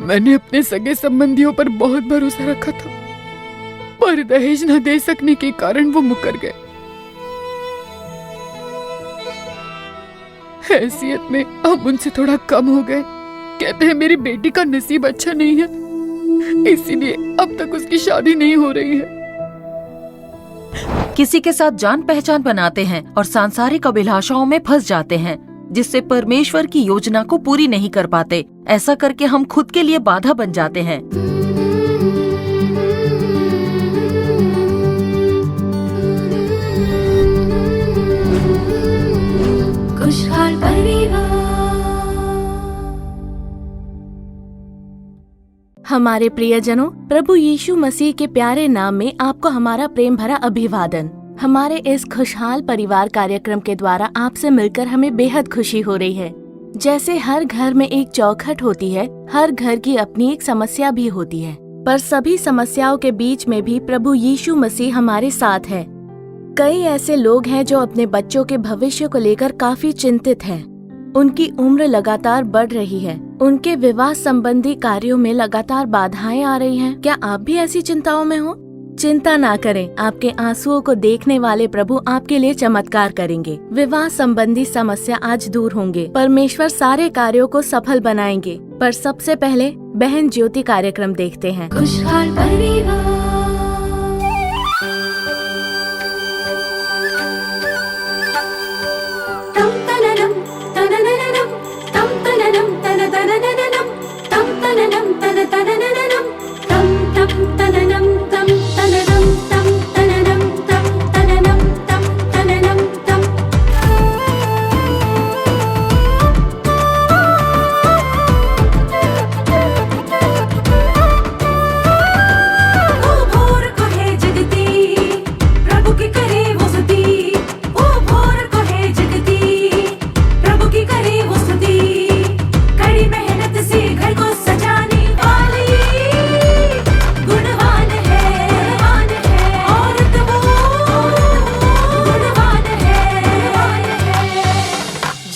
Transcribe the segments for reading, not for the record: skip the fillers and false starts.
मैंने अपने सगे संबंधियों पर बहुत भरोसा रखा था, पर दहेज न दे सकने के कारण वो मुकर गए। हैसियत में हम उनसे थोड़ा कम हो गए। कहते हैं मेरी बेटी का नसीब अच्छा नहीं है, इसीलिए अब तक उसकी शादी नहीं हो रही है। किसी के साथ जान पहचान बनाते हैं और सांसारिक अभिलाषाओं में फंस जाते हैं, जिससे परमेश्वर की योजना को पूरी नहीं कर पाते। ऐसा करके हम खुद के लिए बाधा बन जाते हैं। खुशहाल परिवार। हमारे प्रियजनों, प्रभु यीशु मसीह के प्यारे नाम में आपको हमारा प्रेम भरा अभिवादन। हमारे इस खुशहाल परिवार कार्यक्रम के द्वारा आपसे मिलकर हमें बेहद खुशी हो रही है। जैसे हर घर में एक चौखट होती है, हर घर की अपनी एक समस्या भी होती है, पर सभी समस्याओं के बीच में भी प्रभु यीशु मसीह हमारे साथ है। कई ऐसे लोग हैं जो अपने बच्चों के भविष्य को लेकर काफी चिंतित हैं। उनकी उम्र लगातार बढ़ रही है, उनके विवाह संबंधी कार्यों में लगातार बाधाएं आ रही हैं। क्या आप भी ऐसी चिंताओं में हो? चिंता ना करें, आपके आंसुओं को देखने वाले प्रभु आपके लिए चमत्कार करेंगे। विवाह संबंधी समस्या आज दूर होंगे। परमेश्वर सारे कार्यों को सफल बनाएंगे। पर सबसे पहले बहन ज्योति कार्यक्रम देखते हैं। खुशहाल परिवार।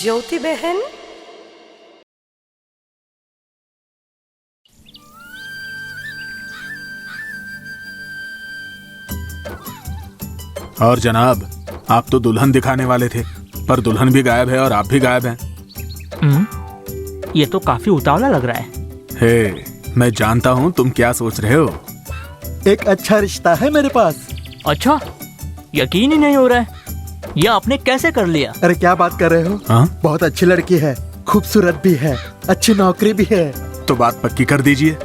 ज्योति बहन, और जनाब, आप तो दुल्हन दिखाने वाले थे, पर दुल्हन भी गायब है और आप भी गायब हैं। ये तो काफी उतावला लग रहा है। हे, मैं जानता हूँ तुम क्या सोच रहे हो। एक अच्छा रिश्ता है मेरे पास। अच्छा, यकीन ही नहीं हो रहा है। ये आपने कैसे कर लिया? अरे क्या बात कर रहे हो? हाँ? बहुत अच्छी लड़की है, खूबसूरत भी है, अच्छी नौकरी भी है। तो बात पक्की कर दीजिए।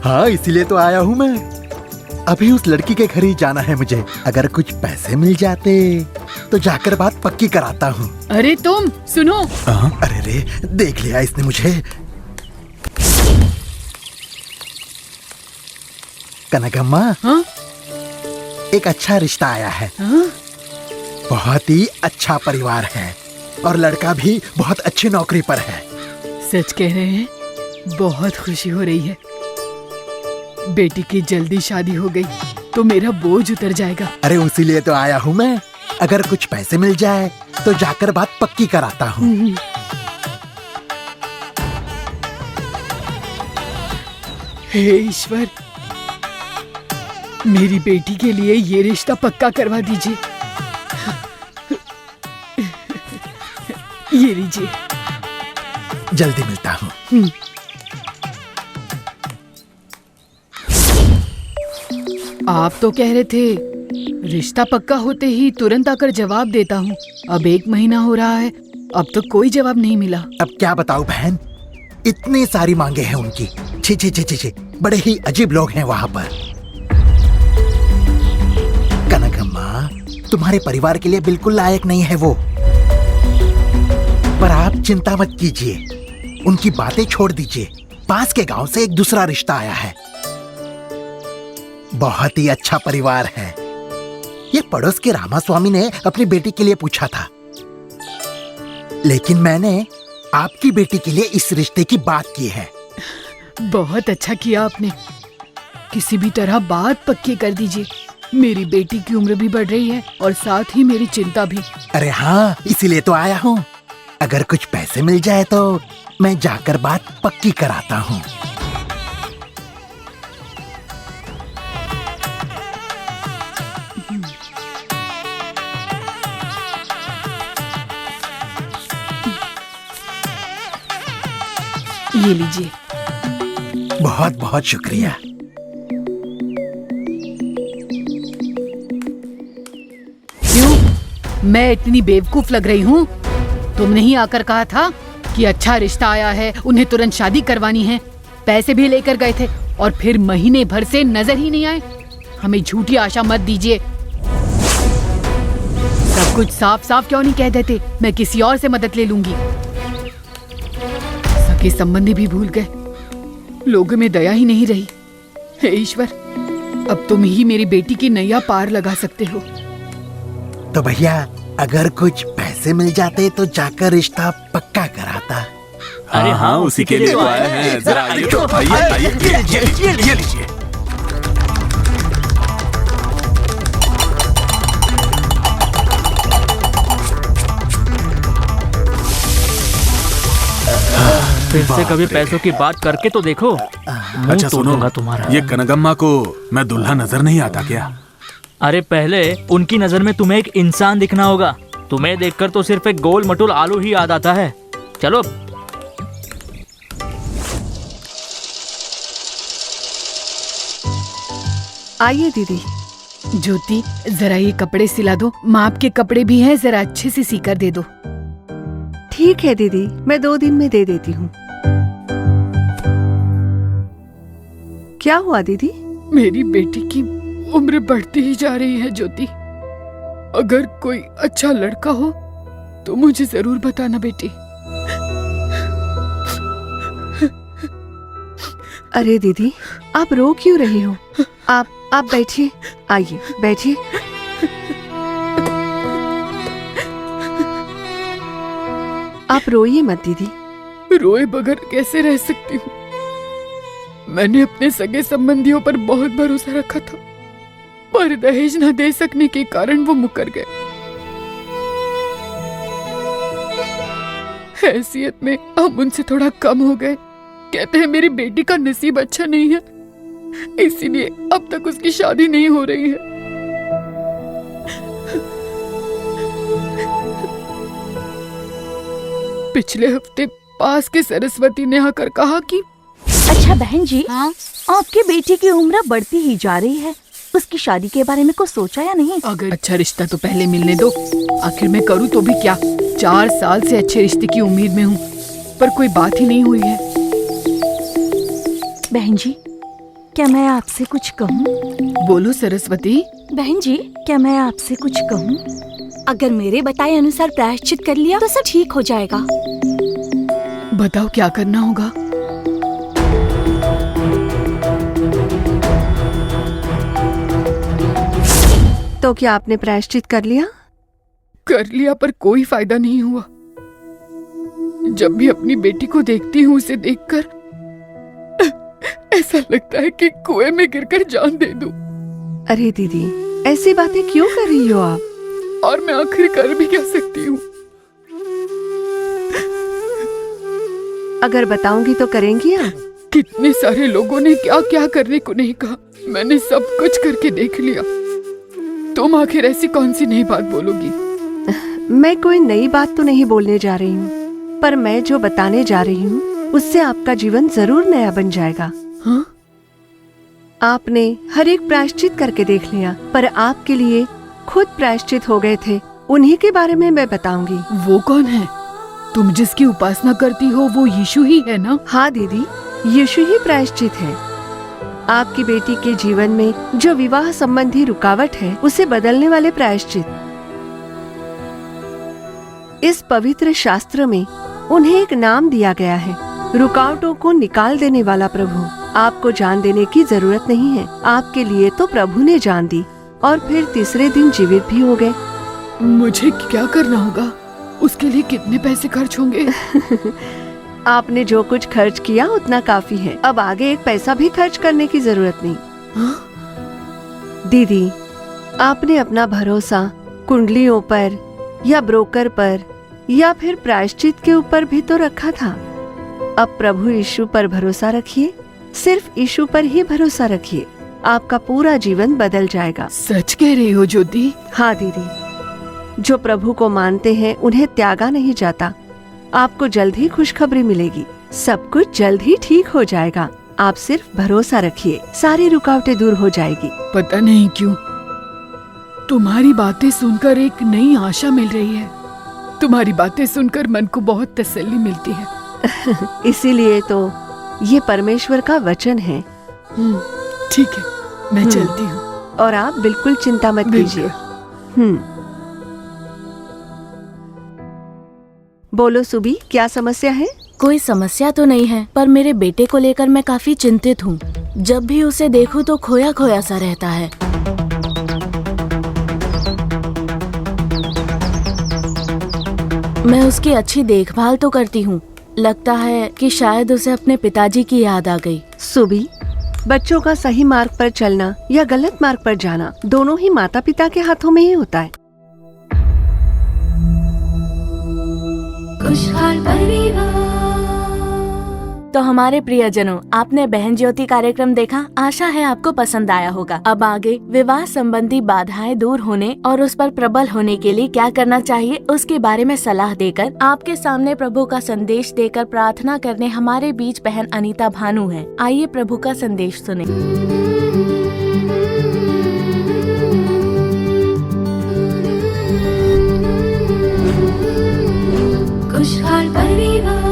हाँ, इसीलिए तो आया हूँ मैं। अभी उस लड़की के घर ही जाना है मुझे। अगर कुछ पैसे मिल जाते तो जाकर बात पक्की कराता हूँ। अरे तुम सुनो। अरे रे, देख लिया इसने मुझे। कनकम्मा, हाँ? एक अच्छा रिश्ता आया है। हाँ? बहुत ही अच्छा परिवार है और लड़का भी बहुत अच्छी नौकरी पर है। सच कह रहे हैं? बहुत खुशी हो रही है। बेटी की जल्दी शादी हो गई तो मेरा बोझ उतर जाएगा। अरे उसीलिए तो आया हूँ मैं। अगर कुछ पैसे मिल जाए तो जाकर बात पक्की कराता हूँ। हे ईश्वर, मेरी बेटी के लिए ये रिश्ता पक्का करवा दीजिए। ये लीजिए। जल्दी मिलता हूँ। आप तो कह रहे थे रिश्ता पक्का होते ही तुरंत आकर जवाब देता हूँ। अब 1 महीना हो रहा है, अब तो कोई जवाब नहीं मिला। अब क्या बताऊँ बहन, इतनी सारी मांगे हैं उनकी। छी छी छी छी छी, बड़े ही अजीब लोग हैं वहाँ पर। कनकम्मा, तुम्हारे परिवार के लिए बिल्कुल लायक नहीं है वो। पर आप चिंता मत कीजिए, उनकी बातें छोड़ दीजिए। पास के गांव से एक दूसरा रिश्ता आया है। बहुत ही अच्छा परिवार है। ये पड़ोस के रामास्वामी ने अपनी बेटी के लिए पूछा था, लेकिन मैंने आपकी बेटी के लिए इस रिश्ते की बात की है। बहुत अच्छा किया आपने। किसी भी तरह बात पक्की कर दीजिए। मेरी बेटी की उम्र भी बढ़ रही है और साथ ही मेरी चिंता भी। अरे हाँ, इसीलिए तो आया हूँ। अगर कुछ पैसे मिल जाए तो मैं जाकर बात पक्की कराता हूँ। ये लीजिए। बहुत बहुत शुक्रिया। क्यों मैं इतनी बेवकूफ लग रही हूँ? तुमने ही आकर कहा था कि अच्छा रिश्ता आया है, उन्हें तुरंत शादी करवानी है। पैसे भी लेकर गए थे और फिर महीने भर से नजर ही नहीं आए। हमें झूठी आशा मत दीजिए। सब कुछ साफ साफ क्यों नहीं कह देते? मैं किसी और से मदद ले लूंगी। सगे संबंधी भी भूल गए, लोगों में दया ही नहीं रही। हे ईश्वर, अब तुम ही मेरी बेटी की नैया पार लगा सकते हो। तो भैया अगर कुछ पैसे मिल जाते तो जाकर रिश्ता पक्का कराता। अरे हाँ, उसी के लिए तो आए हैं। जरा आइए तो, आइए आइए, ये लीजिए। फिर से कभी पैसों की बात करके तो देखो, मुंह अच्छा तोड़ सुनो, दूंगा तुम्हारा। ये कनगम्मा को मैं दूल्हा नजर नहीं आता क्या? अरे पहले उनकी नजर में तुम्हें एक इंसान दिखना होगा। तुम्हें देखकर तो सिर्फ एक गोल मटोल आलू ही याद आता है। चलो। आइए दीदी। ज्योति, जरा ये कपड़े सिला दो। माप के कपड़े भी हैं, जरा अच्छे से सीकर दे दो। ठीक है दीदी, मैं 2 दिन में दे देती हूँ। क्या हुआ दीदी? मेरी बेटी की उम्र बढ़ती ही जा रही है ज्योति। अगर कोई अच्छा लड़का हो तो मुझे जरूर बताना बेटी। अरे दीदी, आप रो क्यों रही हो? आप बैठिए, आइए बैठिए। आप रोइए मत दीदी। रोए बगैर कैसे रह सकती हूँ? मैंने अपने सगे संबंधियों पर बहुत भरोसा रखा था, पर दहेज न दे सकने के कारण वो मुकर गए। हैसियत में हम उनसे थोड़ा कम हो गए। कहते हैं मेरी बेटी का नसीब अच्छा नहीं है, इसीलिए अब तक उसकी शादी नहीं हो रही है। पिछले हफ्ते पास के सरस्वती ने आकर कहा कि अच्छा बहन जी, आपकी बेटी की उम्र बढ़ती ही जा रही है, उसकी शादी के बारे में कुछ सोचा या नहीं? अगर अच्छा रिश्ता तो पहले मिलने दो। आखिर मैं करूँ तो भी क्या? 4 साल से अच्छे रिश्ते की उम्मीद में हूँ, पर कोई बात ही नहीं हुई है। बहन जी, क्या मैं आपसे कुछ कहूँ? बोलो सरस्वती। बहन जी, क्या मैं आपसे कुछ कहूँ? अगर मेरे बताए अनुसार प्रायश्चित कर लिया तो सब ठीक हो जाएगा। बताओ क्या करना होगा? तो क्या आपने प्रायश्चित कर लिया? कर लिया, पर कोई फायदा नहीं हुआ। जब भी अपनी बेटी को देखती हूँ, उसे देखकर ऐसा लगता है कि कुएं में गिरकर जान दे दूं। अरे दीदी, ऐसी बातें क्यों कर रही हो आप? और मैं आखिर कर भी क्या सकती हूँ? अगर बताऊंगी तो करेंगी आप? कितने सारे लोगों ने क्या क्या करने को नहीं कहा, मैंने सब कुछ करके देख लिया। तुम आखिर ऐसी कौन सी नई बात बोलोगी? मैं कोई नई बात तो नहीं बोलने जा रही हूँ, पर मैं जो बताने जा रही हूँ उससे आपका जीवन जरूर नया बन जाएगा। हाँ? आपने हर एक प्रायश्चित करके देख लिया, पर आपके लिए खुद प्रायश्चित हो गए थे, उन्हीं के बारे में मैं बताऊंगी। वो कौन है? तुम जिसकी उपासना करती हो वो यीशु ही है ना? हाँ दीदी, यीशु ही प्रायश्चित है। आपकी बेटी के जीवन में जो विवाह संबंधी रुकावट है उसे बदलने वाले प्रायश्चित। इस पवित्र शास्त्र में उन्हें एक नाम दिया गया है, रुकावटों को निकाल देने वाला प्रभु। आपको जान देने की जरूरत नहीं है, आपके लिए तो प्रभु ने जान दी और फिर तीसरे दिन जीवित भी हो गए। मुझे क्या करना होगा? उसके लिए कितने पैसे खर्च होंगे? आपने जो कुछ खर्च किया उतना काफी है, अब आगे एक पैसा भी खर्च करने की जरूरत नहीं। हाँ? दीदी, आपने अपना भरोसा कुंडलियों पर या ब्रोकर पर या फिर प्रायश्चित के ऊपर भी तो रखा था। अब प्रभु यीशु पर भरोसा रखिए, सिर्फ यीशु पर ही भरोसा रखिए, आपका पूरा जीवन बदल जाएगा। सच कह रही हो ज्योति? हाँ दीदी, जो प्रभु को मानते हैं उन्हें त्यागा नहीं जाता। आपको जल्द ही खुशखबरी मिलेगी। सब कुछ जल्द ही ठीक हो जाएगा। आप सिर्फ भरोसा रखिए, सारी रुकावटें दूर हो जाएगी। पता नहीं क्यों तुम्हारी बातें सुनकर एक नई आशा मिल रही है। तुम्हारी बातें सुनकर मन को बहुत तसल्ली मिलती है। इसीलिए तो ये परमेश्वर का वचन है। ठीक है, मैं चलती हूँ। और आप बिल्कुल चिंता मत कीजिए। बोलो सुबी, क्या समस्या है? कोई समस्या तो नहीं है, पर मेरे बेटे को लेकर मैं काफी चिंतित हूँ। जब भी उसे देखूं तो खोया खोया सा रहता है। मैं उसकी अच्छी देखभाल तो करती हूँ। लगता है कि शायद उसे अपने पिताजी की याद आ गई। सुबी, बच्चों का सही मार्ग पर चलना या गलत मार्ग पर जाना दोनों ही माता पिता के हाथों में ही होता है। खुशहाल परिवार। तो हमारे प्रियजनों, आपने बहन ज्योति कार्यक्रम देखा। आशा है आपको पसंद आया होगा। अब आगे विवाह संबंधी बाधाएं दूर होने और उस पर प्रबल होने के लिए क्या करना चाहिए, उसके बारे में सलाह देकर आपके सामने प्रभु का संदेश देकर प्रार्थना करने हमारे बीच बहन अनीता भानु है। आइए प्रभु का संदेश सुने। खुशहाल परिवार।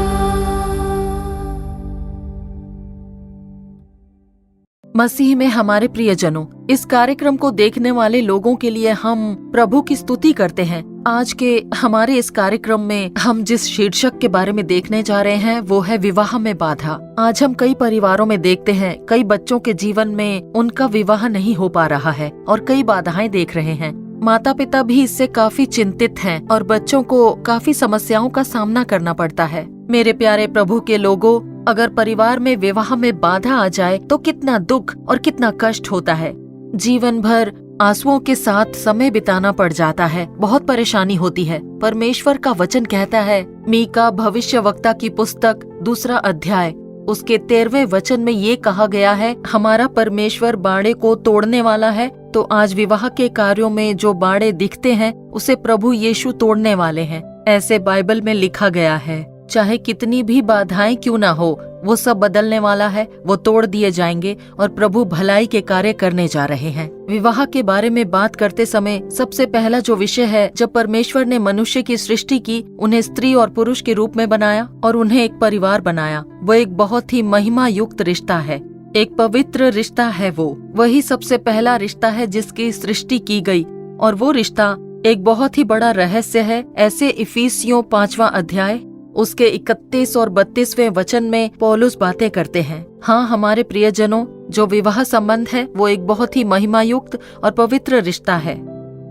मसीह में हमारे प्रियजनों, इस कार्यक्रम को देखने वाले लोगों के लिए हम प्रभु की स्तुति करते हैं। आज के हमारे इस कार्यक्रम में हम जिस शीर्षक के बारे में देखने जा रहे हैं वो है विवाह में बाधा। आज हम कई परिवारों में देखते हैं, कई बच्चों के जीवन में उनका विवाह नहीं हो पा रहा है और कई बाधाएं देख रहे हैं। माता पिता भी इससे काफी चिंतित हैं और बच्चों को काफी समस्याओं का सामना करना पड़ता है। मेरे प्यारे प्रभु के लोगों, अगर परिवार में विवाह में बाधा आ जाए तो कितना दुख और कितना कष्ट होता है। जीवन भर आंसुओं के साथ समय बिताना पड़ जाता है, बहुत परेशानी होती है। परमेश्वर का वचन कहता है, मीका भविष्यवक्ता की पुस्तक 2 अध्याय उसके 13वें वचन में ये कहा गया है, हमारा परमेश्वर बाड़े को तोड़ने वाला है। तो आज विवाह के कार्यों में जो बाड़े दिखते हैं उसे प्रभु यीशु तोड़ने वाले हैं, ऐसे बाइबल में लिखा गया है। चाहे कितनी भी बाधाएं क्यों ना हो, वो सब बदलने वाला है, वो तोड़ दिए जाएंगे और प्रभु भलाई के कार्य करने जा रहे हैं। विवाह के बारे में बात करते समय सबसे पहला जो विषय है, जब परमेश्वर ने मनुष्य की सृष्टि की, उन्हें स्त्री और पुरुष के रूप में बनाया और उन्हें एक परिवार बनाया। वो एक बहुत ही महिमा युक्त रिश्ता है, एक पवित्र रिश्ता है। वो वही सबसे पहला रिश्ता है जिसकी सृष्टि की गई और वो रिश्ता एक बहुत ही बड़ा रहस्य है। ऐसे इफिसियों 5वां अध्याय उसके 31 और 32वें वचन में पौलुस बातें करते हैं। हाँ हमारे प्रियजनों, जो विवाह संबंध है वो एक बहुत ही महिमायुक्त और पवित्र रिश्ता है।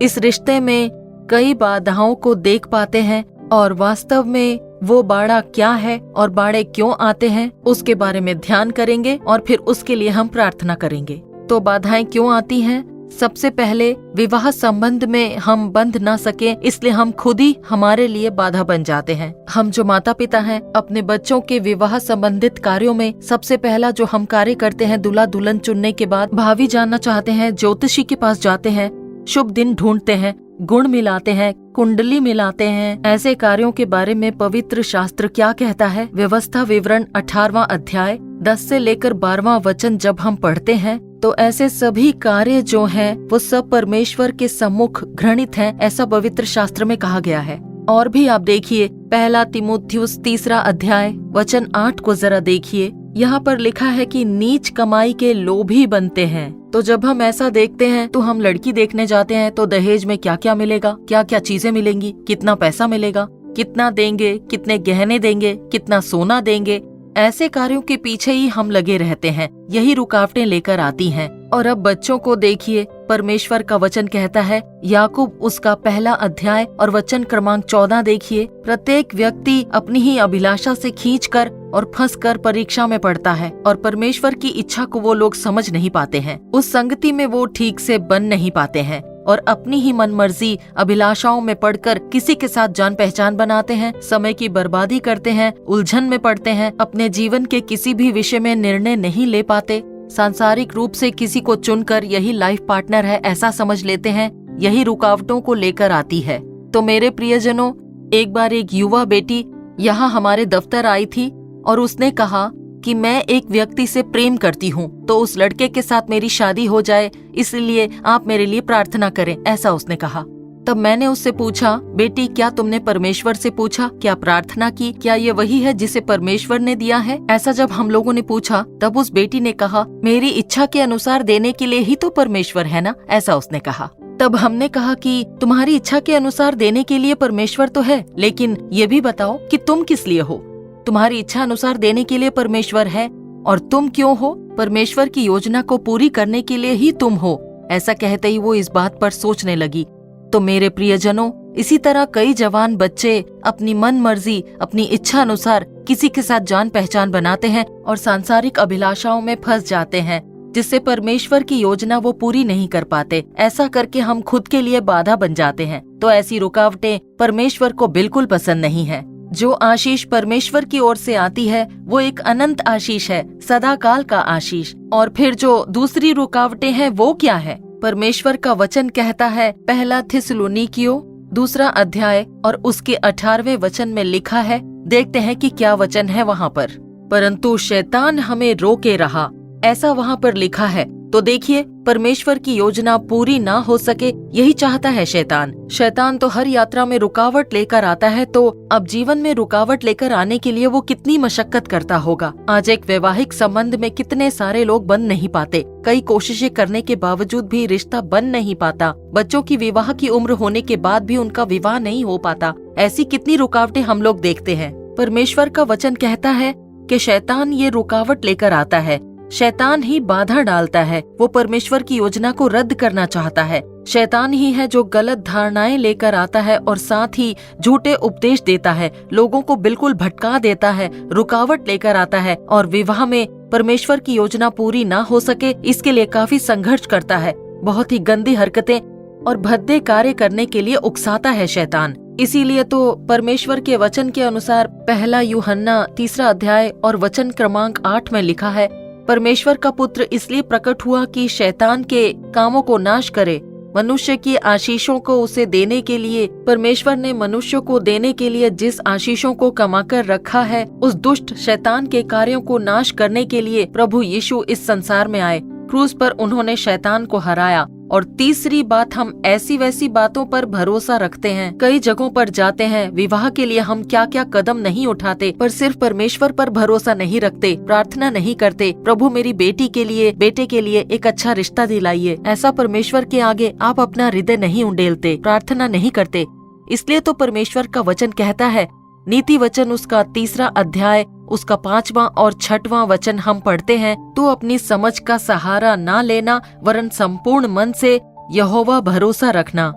इस रिश्ते में कई बाधाओं को देख पाते हैं और वास्तव में वो बाड़ा क्या है और बाड़े क्यों आते हैं उसके बारे में ध्यान करेंगे और फिर उसके लिए हम प्रार्थना करेंगे। तो बाधाएं क्यों आती हैं? सबसे पहले विवाह संबंध में हम बंध ना सके, इसलिए हम खुद ही हमारे लिए बाधा बन जाते हैं। हम जो माता पिता हैं, अपने बच्चों के विवाह संबंधित कार्यों में सबसे पहला जो हम कार्य करते हैं, दूल्हा दुल्हन चुनने के बाद भावी जानना चाहते हैं, ज्योतिषी के पास जाते हैं, शुभ दिन ढूंढते हैं, गुण मिलाते हैं, कुंडली मिलाते हैं। ऐसे कार्यों के बारे में पवित्र शास्त्र क्या कहता है? व्यवस्था विवरण 18वां अध्याय 10 से लेकर 12वां वचन जब हम पढ़ते हैं तो ऐसे सभी कार्य जो हैं वो सब परमेश्वर के सम्मुख घृणित हैं, ऐसा पवित्र शास्त्र में कहा गया है। और भी आप देखिए, 1 तीमुथियुस 3 अध्याय वचन 8 को जरा देखिए। यहाँ पर लिखा है कि नीच कमाई के लोभी बनते हैं। तो जब हम ऐसा देखते हैं तो हम लड़की देखने जाते हैं तो दहेज में क्या क्या मिलेगा, क्या क्या चीजें मिलेंगी, कितना पैसा मिलेगा, कितना देंगे, कितने गहने देंगे, कितना सोना देंगे, ऐसे कार्यों के पीछे ही हम लगे रहते हैं। यही रुकावटें लेकर आती हैं। और अब बच्चों को देखिए, परमेश्वर का वचन कहता है, याकूब उसका 1 अध्याय और वचन क्रमांक 14 देखिए, प्रत्येक व्यक्ति अपनी ही अभिलाषा से खींचकर और फंसकर परीक्षा में पड़ता है और परमेश्वर की इच्छा को वो लोग समझ नहीं पाते हैं। उस संगति में वो ठीक से बन नहीं पाते हैं और अपनी ही मनमर्जी अभिलाषाओं में पड़कर किसी के साथ जान पहचान बनाते हैं, समय की बर्बादी करते हैं, उलझन में पड़ते हैं, अपने जीवन के किसी भी विषय में निर्णय नहीं ले पाते, सांसारिक रूप से किसी को चुनकर यही लाइफ पार्टनर है ऐसा समझ लेते हैं। यही रुकावटों को लेकर आती है। तो मेरे प्रियजनों, एक बार एक युवा बेटी यहाँ हमारे दफ्तर आई थी और उसने कहा कि मैं एक व्यक्ति से प्रेम करती हूँ, तो उस लड़के के साथ मेरी शादी हो जाए, इसलिए आप मेरे लिए प्रार्थना करें, ऐसा उसने कहा। तब मैंने उससे पूछा, बेटी क्या तुमने परमेश्वर से पूछा, क्या प्रार्थना की, क्या ये वही है जिसे परमेश्वर ने दिया है? ऐसा जब हम लोगों ने पूछा तब उस बेटी ने कहा, मेरी इच्छा के अनुसार देने के लिए ही तो परमेश्वर है ना, ऐसा उसने कहा। तब हमने कहा कि तुम्हारी इच्छा के अनुसार देने के लिए परमेश्वर तो है, लेकिन ये भी बताओ कि तुम किस लिए हो। तुम्हारी इच्छा अनुसार देने के लिए परमेश्वर है और तुम क्यों हो? परमेश्वर की योजना को पूरी करने के लिए ही तुम हो। ऐसा कहते ही वो इस बात पर सोचने लगी। तो मेरे प्रियजनों, इसी तरह कई जवान बच्चे अपनी मन मर्जी, अपनी इच्छा अनुसार किसी के साथ जान पहचान बनाते हैं और सांसारिक अभिलाषाओं में फंस जाते हैं, जिससे परमेश्वर की योजना वो पूरी नहीं कर पाते। ऐसा करके हम खुद के लिए बाधा बन जाते हैं। तो ऐसी रुकावटें परमेश्वर को बिल्कुल पसंद नहीं है। जो आशीष परमेश्वर की ओर से आती है वो एक अनंत आशीष है, सदा काल का आशीष। और फिर जो दूसरी रुकावटें हैं वो क्या है? परमेश्वर का वचन कहता है, पहला थिस्सलुनीकियों 2 अध्याय और उसके 18वें वचन में लिखा है, देखते हैं कि क्या वचन है वहाँ पर। परंतु शैतान हमें रोके रहा, ऐसा वहाँ पर लिखा है। तो देखिए, परमेश्वर की योजना पूरी ना हो सके यही चाहता है शैतान। शैतान तो हर यात्रा में रुकावट लेकर आता है, तो अब जीवन में रुकावट लेकर आने के लिए वो कितनी मशक्कत करता होगा। आज एक वैवाहिक संबंध में कितने सारे लोग बन नहीं पाते, कई कोशिशें करने के बावजूद भी रिश्ता बन नहीं पाता। बच्चों की विवाह की उम्र होने के बाद भी उनका विवाह नहीं हो पाता। ऐसी कितनी रुकावटें हम लोग देखते हैं। परमेश्वर का वचन कहता है कि शैतान ये रुकावट लेकर आता है, शैतान ही बाधा डालता है। वो परमेश्वर की योजना को रद्द करना चाहता है। शैतान ही है जो गलत धारणाएं लेकर आता है और साथ ही झूठे उपदेश देता है, लोगों को बिल्कुल भटका देता है, रुकावट लेकर आता है और विवाह में परमेश्वर की योजना पूरी ना हो सके इसके लिए काफी संघर्ष करता है। बहुत ही गंदी हरकतें और भद्दे कार्य करने के लिए उकसाता है शैतान। इसीलिए तो परमेश्वर के वचन के अनुसार पहला यूहन्ना 3 अध्याय और वचन क्रमांक 8 में लिखा है, परमेश्वर का पुत्र इसलिए प्रकट हुआ कि शैतान के कामों को नाश करे, मनुष्य की आशीषों को उसे देने के लिए। परमेश्वर ने मनुष्य को देने के लिए जिस आशीषों को कमाकर रखा है, उस दुष्ट शैतान के कार्यों को नाश करने के लिए प्रभु यीशु इस संसार में आए। क्रूस पर उन्होंने शैतान को हराया। और तीसरी बात, हम ऐसी वैसी बातों पर भरोसा रखते हैं, कई जगहों पर जाते हैं, विवाह के लिए हम क्या क्या कदम नहीं उठाते, पर सिर्फ परमेश्वर पर भरोसा नहीं रखते, प्रार्थना नहीं करते, प्रभु मेरी बेटी के लिए, बेटे के लिए एक अच्छा रिश्ता दिलाइए। ऐसा परमेश्वर के आगे आप अपना हृदय नहीं उंडेलते, प्रार्थना नहीं करते। इसलिए तो परमेश्वर का वचन कहता है, नीति वचन उसका 3 अध्याय उसका 5वां और 6वां वचन हम पढ़ते हैं, तो अपनी समझ का सहारा ना लेना, वरन संपूर्ण मन से यहोवा भरोसा रखना,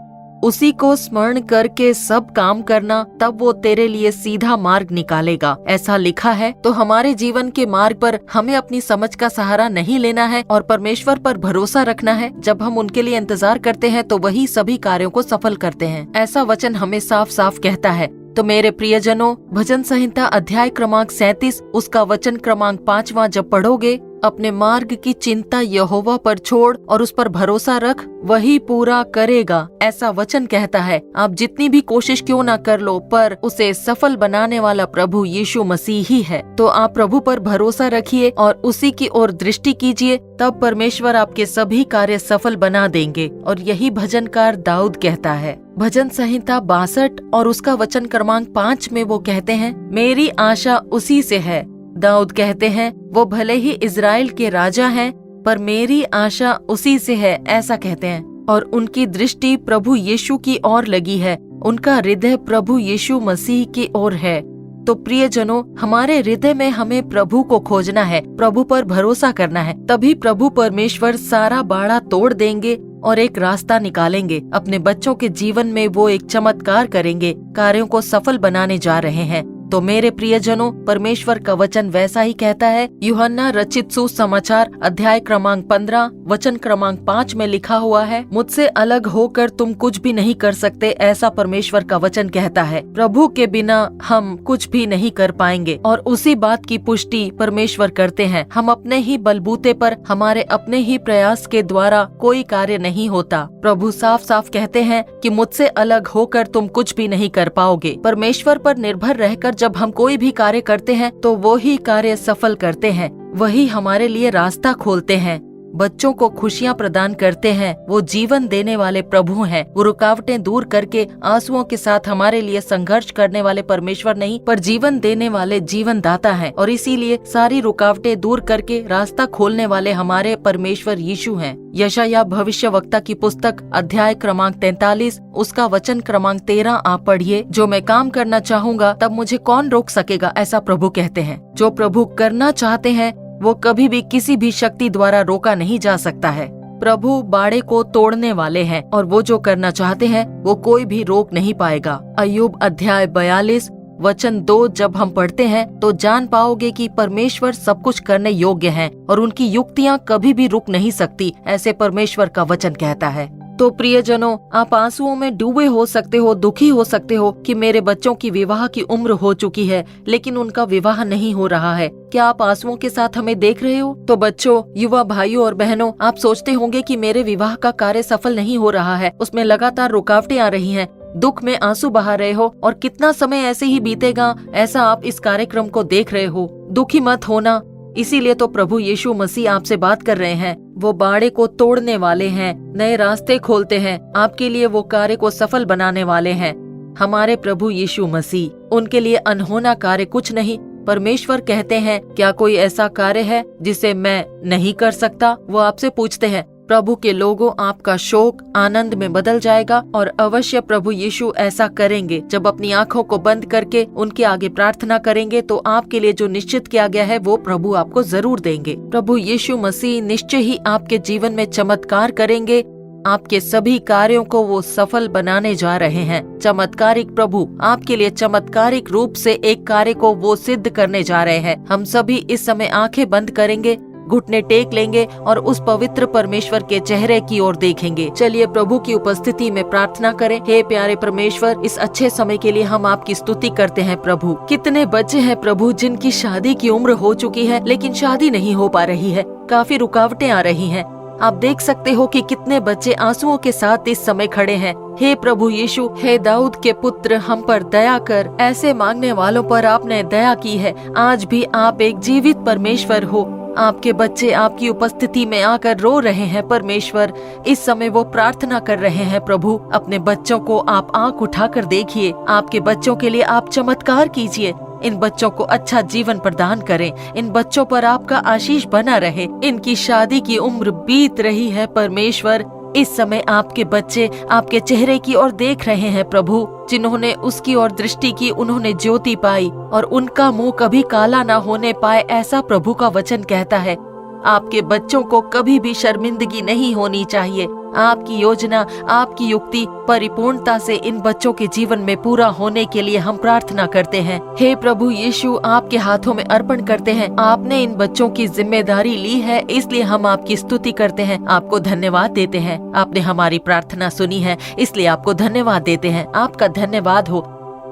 उसी को स्मरण करके सब काम करना, तब वो तेरे लिए सीधा मार्ग निकालेगा। ऐसा लिखा है। तो हमारे जीवन के मार्ग पर हमें अपनी समझ का सहारा नहीं लेना है और परमेश्वर पर भरोसा रखना है। जब हम उनके लिए इंतजार करते हैं तो वही सभी कार्यों को सफल करते हैं। ऐसा वचन हमें साफ साफ कहता है। तो मेरे प्रियजनों, भजन संहिता अध्याय क्रमांक 37 उसका वचन क्रमांक 5वां जब पढ़ोगे, अपने मार्ग की चिंता यहोवा पर छोड़ और उस पर भरोसा रख, वही पूरा करेगा। ऐसा वचन कहता है। आप जितनी भी कोशिश क्यों ना कर लो, पर उसे सफल बनाने वाला प्रभु यीशु मसीह ही है। तो आप प्रभु पर भरोसा रखिए और उसी की ओर दृष्टि कीजिए, तब परमेश्वर आपके सभी कार्य सफल बना देंगे। और यही भजनकार दाऊद कहता है। भजन संहिता 62 और उसका वचन क्रमांक 5 में वो कहते हैं, मेरी आशा उसी से है। दाऊद कहते हैं, वो भले ही इज़राइल के राजा हैं, पर मेरी आशा उसी से है, ऐसा कहते हैं। और उनकी दृष्टि प्रभु यीशु की ओर लगी है, उनका हृदय प्रभु यीशु मसीह की ओर है। तो प्रियजनों, हमारे हृदय में हमें प्रभु को खोजना है, प्रभु पर भरोसा करना है, तभी प्रभु परमेश्वर सारा बाड़ा तोड़ देंगे और एक रास्ता निकालेंगे। अपने बच्चों के जीवन में वो एक चमत्कार करेंगे, कार्यों को सफल बनाने जा रहे हैं। तो मेरे प्रियजनों, परमेश्वर का वचन वैसा ही कहता है। यूहन्ना रचित सुसमाचार अध्याय क्रमांक 15 वचन क्रमांक 5 में लिखा हुआ है, मुझसे अलग होकर तुम कुछ भी नहीं कर सकते, ऐसा परमेश्वर का वचन कहता है। प्रभु के बिना हम कुछ भी नहीं कर पाएंगे। और उसी बात की पुष्टि परमेश्वर करते हैं। हम अपने ही बलबूते पर, हमारे अपने ही प्रयास के द्वारा कोई कार्य नहीं होता। प्रभु साफ साफ कहते हैं कि मुझसे अलग होकर तुम कुछ भी नहीं कर पाओगे। परमेश्वर पर निर्भर रहकर जब हम कोई भी कार्य करते हैं तो वो ही कार्य सफल करते हैं, वही हमारे लिए रास्ता खोलते हैं, बच्चों को खुशियाँ प्रदान करते हैं। वो जीवन देने वाले प्रभु हैं। वो रुकावटें दूर करके आंसुओं के साथ हमारे लिए संघर्ष करने वाले परमेश्वर नहीं, पर जीवन देने वाले जीवन दाता हैं। और इसीलिए सारी रुकावटें दूर करके रास्ता खोलने वाले हमारे परमेश्वर यीशु हैं। यशायाह भविष्यवक्ता की पुस्तक अध्याय क्रमांक 43 उसका वचन क्रमांक 13 आप पढ़िए। जो मैं काम करना चाहूँगा तब मुझे कौन रोक सकेगा, ऐसा प्रभु कहते हैं। जो प्रभु करना चाहते हैं वो कभी भी किसी भी शक्ति द्वारा रोका नहीं जा सकता है। प्रभु बाड़े को तोड़ने वाले हैं और वो जो करना चाहते हैं वो कोई भी रोक नहीं पाएगा। अय्यूब अध्याय 42 वचन 2 जब हम पढ़ते हैं तो जान पाओगे कि परमेश्वर सब कुछ करने योग्य हैं और उनकी युक्तियाँ कभी भी रुक नहीं सकती, ऐसे परमेश्वर का वचन कहता है। तो प्रियजनों, आप आंसुओं में डूबे हो सकते हो, दुखी हो सकते हो कि मेरे बच्चों की विवाह की उम्र हो चुकी है लेकिन उनका विवाह नहीं हो रहा है। क्या आप आंसुओं के साथ हमें देख रहे हो? तो बच्चों, युवा भाइयों और बहनों, आप सोचते होंगे कि मेरे विवाह का कार्य सफल नहीं हो रहा है, उसमें लगातार रुकावटें आ रही हैं, दुख में आंसू बहा रहे हो और कितना समय ऐसे ही बीतेगा, ऐसा आप इस कार्यक्रम को देख रहे हो। दुखी मत होना। इसीलिए तो प्रभु यीशु मसीह आपसे बात कर रहे हैं। वो बाड़े को तोड़ने वाले हैं, नए रास्ते खोलते हैं, आपके लिए वो कार्य को सफल बनाने वाले हैं। हमारे प्रभु यीशु मसीह, उनके लिए अनहोना कार्य कुछ नहीं। परमेश्वर कहते हैं, क्या कोई ऐसा कार्य है जिसे मैं नहीं कर सकता? वो आपसे पूछते हैं। प्रभु के लोगों, आपका शोक आनंद में बदल जाएगा और अवश्य प्रभु यीशु ऐसा करेंगे। जब अपनी आंखों को बंद करके उनके आगे प्रार्थना करेंगे तो आपके लिए जो निश्चित किया गया है वो प्रभु आपको जरूर देंगे। प्रभु यीशु मसीह निश्चय ही आपके जीवन में चमत्कार करेंगे। आपके सभी कार्यों को वो सफल बनाने जा रहे हैं। चमत्कारिक प्रभु आपके लिए चमत्कारिक रूप से एक कार्य को वो सिद्ध करने जा रहे हैं। हम सभी इस समय आंखें बंद करेंगे, घुटने टेक लेंगे और उस पवित्र परमेश्वर के चेहरे की ओर देखेंगे। चलिए प्रभु की उपस्थिति में प्रार्थना करें। हे प्यारे परमेश्वर, इस अच्छे समय के लिए हम आपकी स्तुति करते हैं। प्रभु, कितने बच्चे हैं प्रभु जिनकी शादी की उम्र हो चुकी है लेकिन शादी नहीं हो पा रही है, काफी रुकावटें आ रही हैं। आप देख सकते हो कि कितने बच्चे आंसुओं के साथ इस समय खड़े हैं। हे प्रभु यीशु, हे दाऊद के पुत्र, हम पर दया कर। ऐसे मांगने वालों पर आपने दया की है। आज भी आप एक जीवित परमेश्वर हो। आपके बच्चे आपकी उपस्थिति में आकर रो रहे हैं परमेश्वर। इस समय वो प्रार्थना कर रहे हैं प्रभु। अपने बच्चों को आप आंख उठाकर देखिए। आपके बच्चों के लिए आप चमत्कार कीजिए। इन बच्चों को अच्छा जीवन प्रदान करें। इन बच्चों पर आपका आशीष बना रहे। इनकी शादी की उम्र बीत रही है परमेश्वर। इस समय आपके बच्चे आपके चेहरे की ओर देख रहे हैं प्रभु। जिन्होंने उसकी ओर दृष्टि की उन्होंने ज्योति पाई और उनका मुंह कभी काला ना होने पाए, ऐसा प्रभु का वचन कहता है। आपके बच्चों को कभी भी शर्मिंदगी नहीं होनी चाहिए। आपकी योजना, आपकी युक्ति परिपूर्णता से इन बच्चों के जीवन में पूरा होने के लिए हम प्रार्थना करते हैं। हे प्रभु यीशु, आपके हाथों में अर्पण करते हैं। आपने इन बच्चों की जिम्मेदारी ली है, इसलिए हम आपकी स्तुति करते हैं, आपको धन्यवाद देते हैं। आपने हमारी प्रार्थना सुनी है, इसलिए आपको धन्यवाद देते हैं। आपका धन्यवाद हो।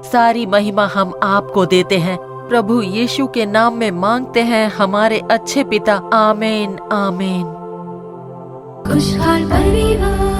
सारी महिमा हम आपको देते हैं। प्रभु यीशु के नाम में मांगते हैं हमारे अच्छे पिता। आमीन, आमीन। खुशहाल परिवार।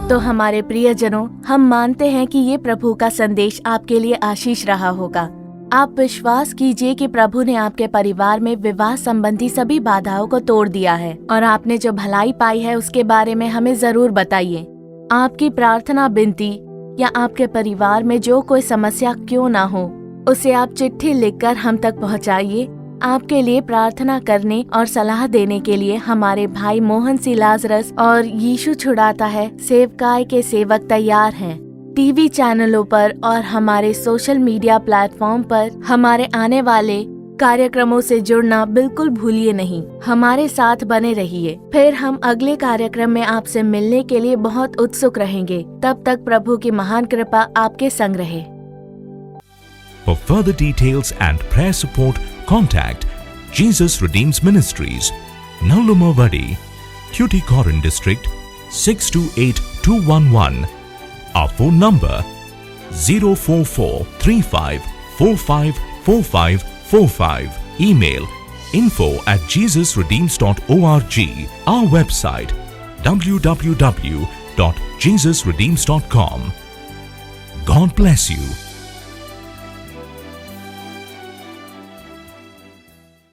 तो हमारे प्रियजनों, हम मानते हैं कि ये प्रभु का संदेश आपके लिए आशीष रहा होगा। आप विश्वास कीजिए कि प्रभु ने आपके परिवार में विवाह संबंधी सभी बाधाओं को तोड़ दिया है और आपने जो भलाई पाई है उसके बारे में हमें जरूर बताइए। आपकी प्रार्थना, विनती या आपके परिवार में जो कोई समस्या क्यों ना हो, उसे आप चिट्ठी लिखकर हम तक पहुंचाइए। आपके लिए प्रार्थना करने और सलाह देने के लिए हमारे भाई मोहन सी लाजरस और यीशु छुड़ाता है सेवकाई के सेवक तैयार हैं। टीवी चैनलों पर और हमारे सोशल मीडिया प्लेटफॉर्म पर हमारे आने वाले कार्यक्रमों से जुड़ना बिल्कुल भूलिए नहीं। हमारे साथ बने रहिए। फिर हम अगले कार्यक्रम में आपसे मिलने के लिए बहुत उत्सुक रहेंगे। तब तक प्रभु की महान कृपा आपके संग रहे। For further details and prayer support, contact Jesus Redeems Ministries, Nallumavadi, Tuticorin District, 628211. Our phone number 04435454545. Email info@jesusredeems.org. Our website www.jesusredeems.com. God bless you.